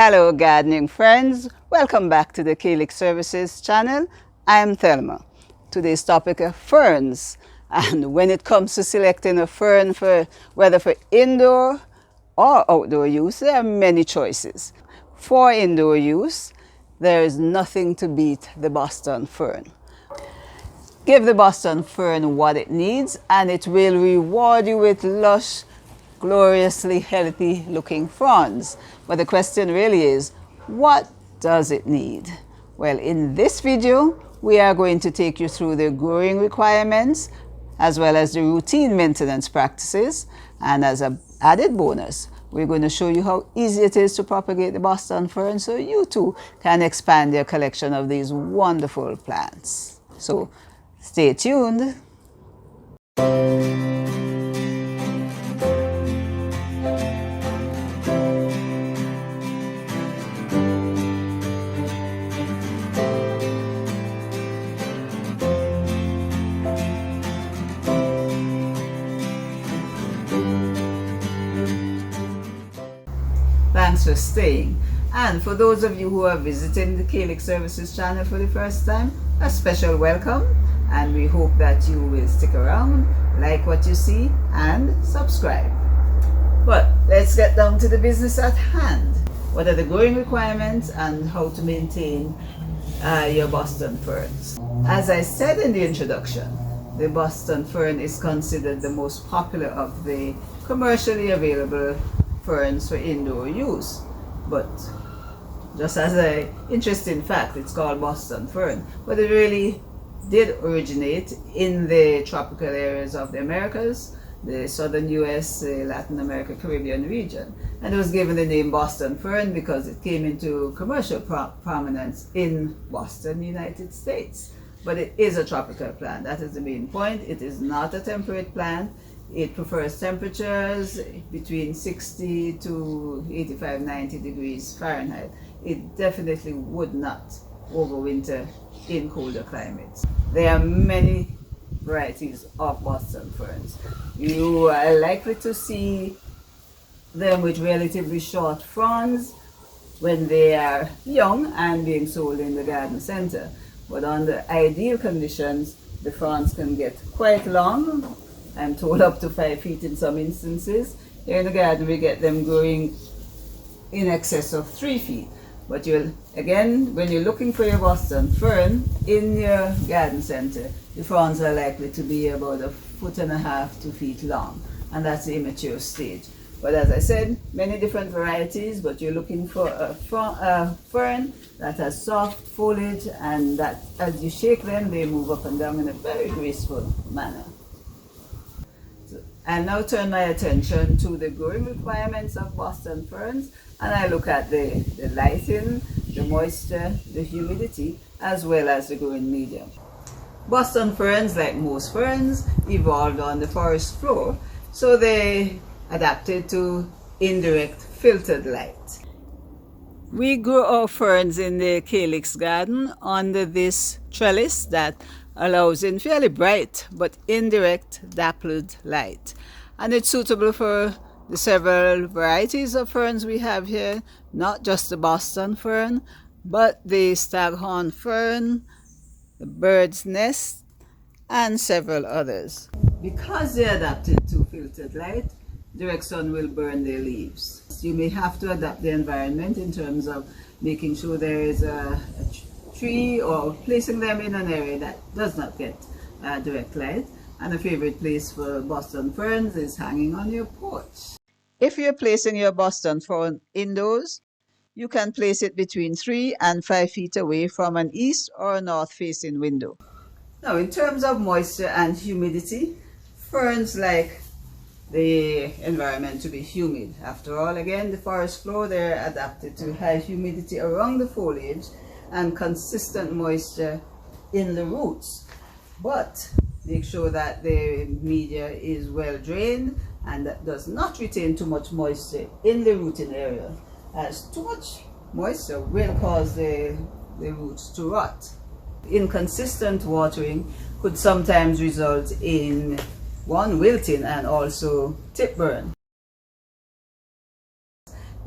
Hello gardening friends, welcome back to the Calyx Services channel. I am Thelma. Today's topic is ferns, and when it comes to selecting a fern for whether for indoor or outdoor use, there are many choices. For indoor use, there is nothing to beat the Boston fern. Give the Boston fern what it needs and it will reward you with lush, gloriously healthy looking fronds. But the question really is, what does it need? Well, in this video, we are going to take you through the growing requirements as well as the routine maintenance practices. And as an added bonus, we're going to show you how easy it is to propagate the Boston fern so you too can expand your collection of these wonderful plants. So stay tuned. Thanks for staying. And for those of you who are visiting the Calyx Services channel for the first time, a special welcome, and we hope that you will stick around, like what you see, and subscribe. But let's get down to the business at hand. What are the growing requirements and how to maintain your Boston ferns? As I said in the introduction, the Boston fern is considered the most popular of the commercially available ferns for indoor use. But just as an interesting fact, it's called Boston fern, but it really did originate in the tropical areas of the Americas, the southern US, Latin America, Caribbean region, and it was given the name Boston fern because it came into commercial prominence in Boston, United States. But it is a tropical plant. That is the main point. It is not a temperate plant. It prefers temperatures between 60 to 85, 90 degrees Fahrenheit. It definitely would not overwinter in colder climates. There are many varieties of Boston ferns. You are likely to see them with relatively short fronds when they are young and being sold in the garden center. But under ideal conditions, the fronds can get quite long. I'm told up to 5 feet in some instances. Here in the garden we get them growing in excess of 3 feet. But again, when you're looking for your Boston fern in your garden center, the fronds are likely to be about 1.5 to 2 feet long, and that's the immature stage. But as I said, many different varieties, but you're looking for a fern that has soft foliage and that as you shake them, they move up and down in a very graceful manner. I now turn my attention to the growing requirements of Boston ferns, and I look at the lighting, the moisture, the humidity, as well as the growing medium. Boston ferns, like most ferns, evolved on the forest floor, so they adapted to indirect filtered light. We grow our ferns in the Calyx garden under this trellis that allows in fairly bright but indirect dappled light, and it's suitable for the several varieties of ferns we have here, not just the Boston fern, but the staghorn fern, the bird's nest, and several others. Because they're adapted to filtered light, direct sun will burn their leaves. You may have to adapt the environment in terms of making sure there is a tree or placing them in an area that does not get direct light. And a favorite place for Boston ferns is hanging on your porch. If you're placing your Boston fern indoors, you can place it between 3 and 5 feet away from an east or north facing window. Now, in terms of moisture and humidity, ferns like the environment to be humid. After all, again, the forest floor, they're adapted to high humidity around the foliage and consistent moisture in the roots. But make sure that the media is well drained and that does not retain too much moisture in the rooting area, as too much moisture will cause the roots to rot. Inconsistent watering could sometimes result in wilting and also tip burn.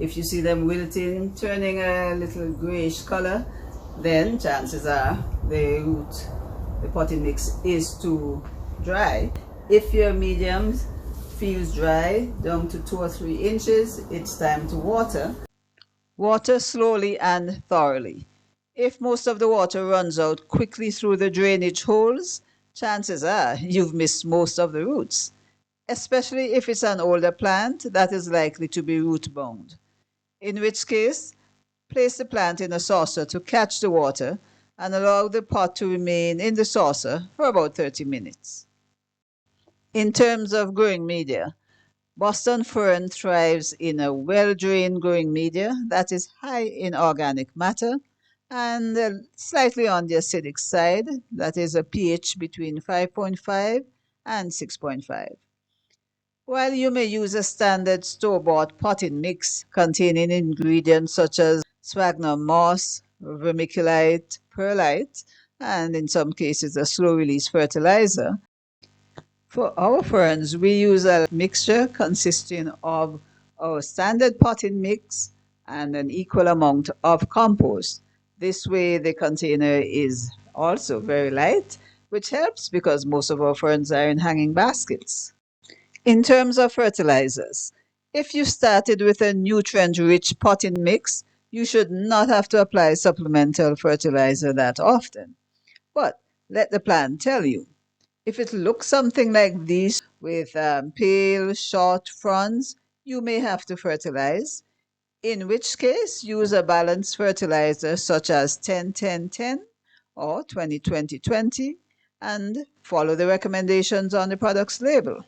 If you see them wilting, turning a little grayish color, then chances are the potting mix is too dry. If your medium feels dry down to 2 or 3 inches, it's time to water. Water slowly and thoroughly. If most of the water runs out quickly through the drainage holes, chances are you've missed most of the roots, especially if it's an older plant that is likely to be root bound. In which case, place the plant in a saucer to catch the water and allow the pot to remain in the saucer for about 30 minutes. In terms of growing media, Boston fern thrives in a well-drained growing media that is high in organic matter and slightly on the acidic side, that is a pH between 5.5 and 6.5. While you may use a standard store-bought potting mix containing ingredients such as sphagnum moss, vermiculite, perlite, and in some cases a slow-release fertilizer, for our ferns, we use a mixture consisting of our standard potting mix and an equal amount of compost. This way, the container is also very light, which helps because most of our ferns are in hanging baskets. In terms of fertilizers, if you started with a nutrient-rich potting mix, you should not have to apply supplemental fertilizer that often. But let the plant tell you. If it looks something like this with pale, short fronds, you may have to fertilize, in which case use a balanced fertilizer such as 10-10-10 or 20-20-20 and follow the recommendations on the product's label.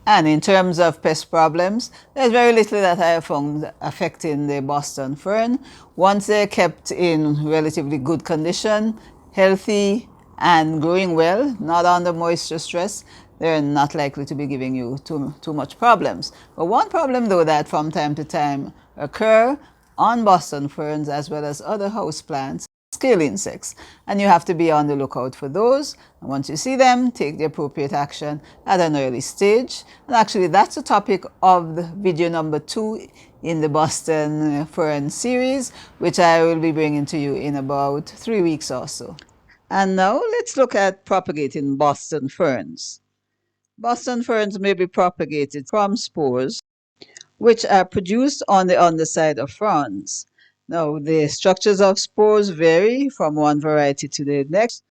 And in terms of pest problems, there's very little that I have found affecting the Boston fern. Once they're kept in relatively good condition, healthy, and growing well, not under moisture stress, they're not likely to be giving you too much problems. But one problem, though, that from time to time occur on Boston ferns as well as other house plants, scale insects, and you have to be on the lookout for those. And once you see them, take the appropriate action at an early stage. And actually, that's the topic of the video number 2 in the Boston fern series, which I will be bringing to you in about 3 weeks or so. And now let's look at propagating Boston ferns. Boston ferns may be propagated from spores, which are produced on the underside of fronds. Now, the structures of spores vary from one variety to the next.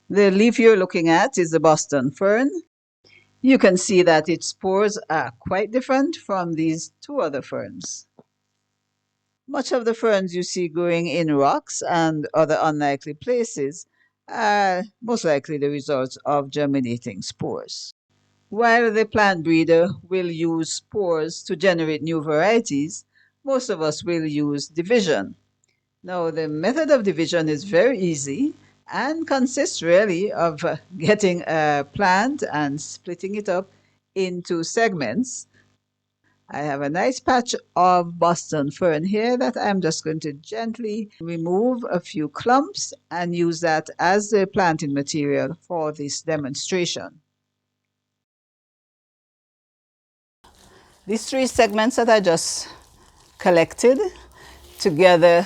The leaf you're looking at is the Boston fern. You can see that its spores are quite different from these 2 other ferns. Much of the ferns you see growing in rocks and other unlikely places are most likely the result of germinating spores. While the plant breeder will use spores to generate new varieties, most of us will use division. Now, the method of division is very easy and consists really of getting a plant and splitting it up into segments. I have a nice patch of Boston fern here that I'm just going to gently remove a few clumps and use that as the planting material for this demonstration. These 3 segments that I just collected together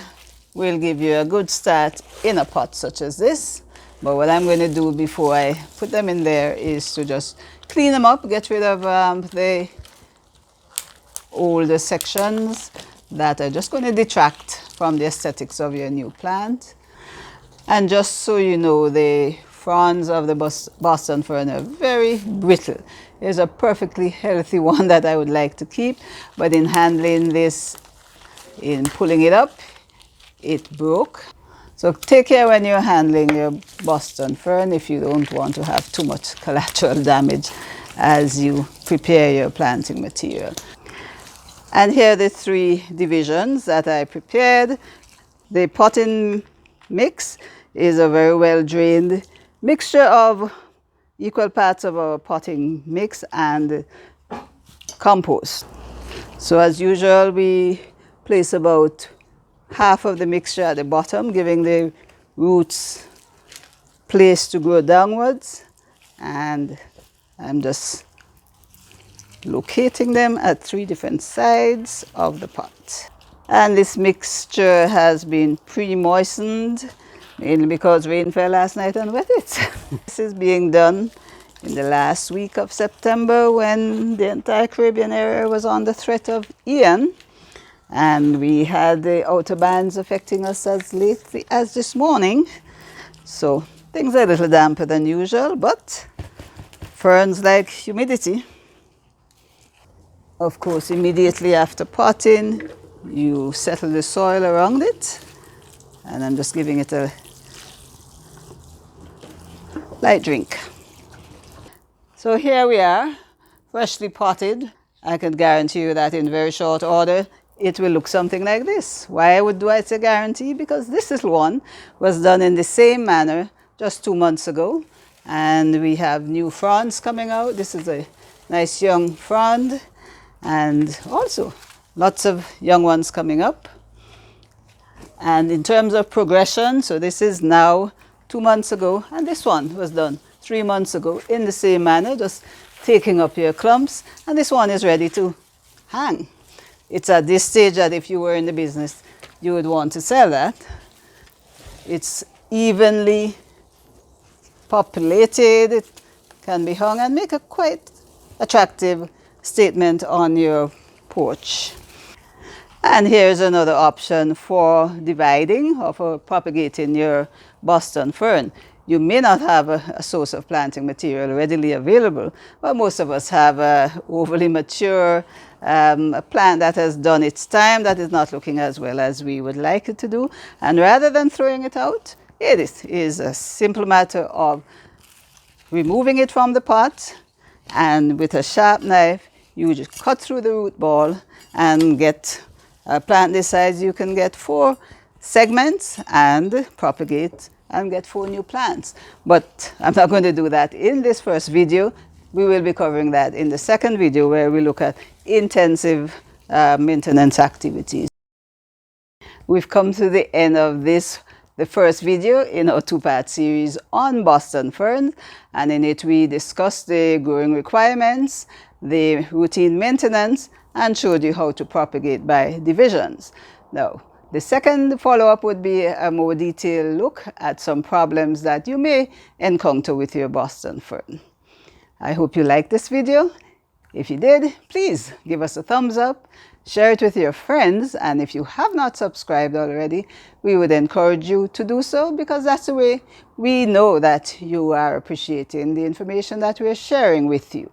will give you a good start in a pot such as this. But what I'm going to do before I put them in there is to just clean them up, get rid of the older sections that are just going to detract from the aesthetics of your new plant. And just so you know, the fronds of the Boston fern are very brittle. There's a perfectly healthy one that I would like to keep, but in handling this, in pulling it up, it broke. So take care when you're handling your Boston fern if you don't want to have too much collateral damage as you prepare your planting material. And here are the 3 divisions that I prepared. The potting mix is a very well drained mixture of equal parts of our potting mix and compost. So as usual, we place about half of the mixture at the bottom, giving the roots place to grow downwards. And I'm just locating them at 3 different sides of the pot. And this mixture has been pre-moistened, mainly because rain fell last night and wet it. This is being done in the last week of September when the entire Caribbean area was under threat of Ian. And we had the outer bands affecting us as lately as this morning. So things are a little damper than usual, but ferns like humidity. Of course, immediately after potting, you settle the soil around it. And I'm just giving it a light drink. So here we are, freshly potted. I can guarantee you that in very short order, it will look something like this. Why do I say guarantee? Because this little one was done in the same manner just 2 months ago. And we have new fronds coming out. This is a nice young frond. And also lots of young ones coming up. And in terms of progression, so this is now 2 months ago, and this one was done 3 months ago in the same manner, just taking up your clumps, and this one is ready to hang. It's at this stage that if you were in the business, you would want to sell that. It's evenly populated, it can be hung and make a quite attractive statement on your porch. And here's another option for dividing or for propagating your Boston fern. You may not have a source of planting material readily available, but most of us have an overly mature a plant that has done its time, that is not looking as well as we would like it to do. And rather than throwing it out, it is a simple matter of removing it from the pot, and with a sharp knife, you just cut through the root ball and get a plant this size. You can get 4 segments and propagate and get 4 new plants. But I'm not going to do that in this first video. We will be covering that in the second video, where we look at intensive maintenance activities. We've come to the end of the first video in our 2-part series on Boston ferns, and in it we discussed the growing requirements, the routine maintenance, and showed you how to propagate by divisions. Now, the second follow-up would be a more detailed look at some problems that you may encounter with your Boston fern. I hope you liked this video. If you did, please give us a thumbs up, share it with your friends, and if you have not subscribed already, we would encourage you to do so, because that's the way we know that you are appreciating the information that we're sharing with you.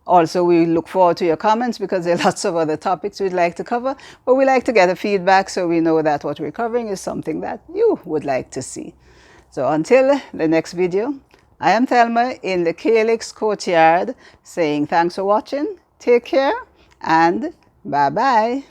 Also, we look forward to your comments, because there are lots of other topics we'd like to cover, but we like to get a feedback so we know that what we're covering is something that you would like to see. So until the next video, I am Thelma in the Calyx courtyard saying thanks for watching, take care, and bye-bye.